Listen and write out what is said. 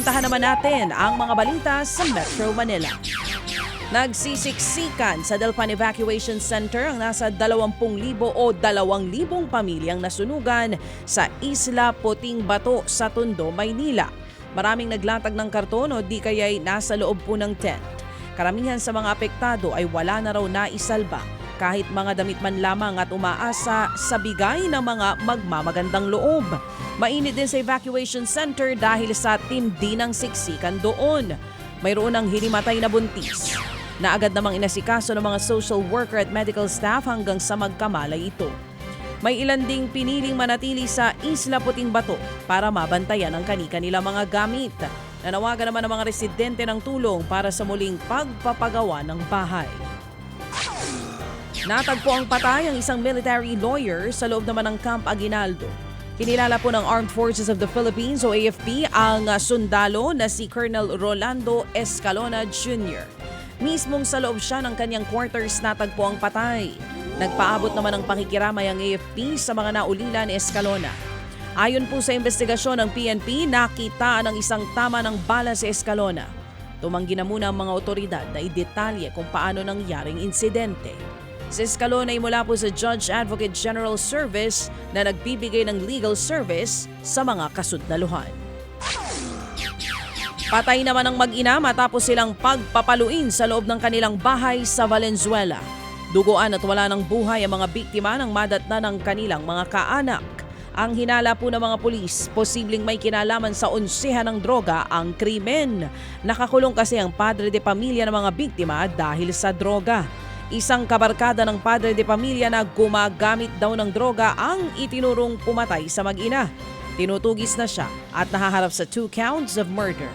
Puntahan naman natin ang mga balita sa Metro Manila. Nagsisiksikan sa Delpan Evacuation Center ang nasa 20,000 o 2,000 pamilyang nasunugan sa Isla Puting Bato sa Tondo, Maynila. Maraming naglatag ng karton o di kaya'y nasa loob po ng tent. Karamihan sa mga apektado ay wala na raw naisalba kahit mga damit man lamang at umaasa sa bigay ng mga magmamagandang loob. Mainit din sa evacuation center dahil sa tindi ng siksikan doon. Mayroon ang hinimatay na buntis na agad namang inasikaso ng mga social worker at medical staff hanggang sa magkamalay ito. May ilan ding piniling manatili sa Isla Puting Bato para mabantayan ang kani-kanilang mga gamit. Nanawagan naman ang mga residente ng tulong para sa muling pagpapagawa ng bahay. Natagpo ang patay ang isang military lawyer sa loob naman ng Camp Aguinaldo. Kinilala po ng Armed Forces of the Philippines o AFP ang sundalo na si Colonel Rolando Escalona Jr. Mismong sa loob siya ng kanyang quarters natagpo ang patay. Nagpaabot naman ng pakikiramay ang AFP sa mga naulila ni Escalona. Ayon po sa investigasyon ng PNP, nakita ang isang tama ng bala si Escalona. Tumanggi na muna ang mga otoridad na idetalye kung paano nangyaring insidente. Si Escalona ay mula po sa Judge Advocate General Service na nagbibigay ng legal service sa mga kasundalohan. Patay naman ang mag-ina matapos silang pagpapaluin sa loob ng kanilang bahay sa Valenzuela. Duguan at wala ng buhay ang mga biktima ng madatna ng kanilang mga kaanak. Ang hinala po ng mga pulis, posibleng may kinalaman sa onsehan ng droga ang krimen. Nakakulong kasi ang padre de pamilya ng mga biktima dahil sa droga. Isang kabarkada ng padre de pamilya na gumagamit daw ng droga ang itinurong pumatay sa mag-ina. Tinutugis na siya at nahaharap sa 2 counts of murder.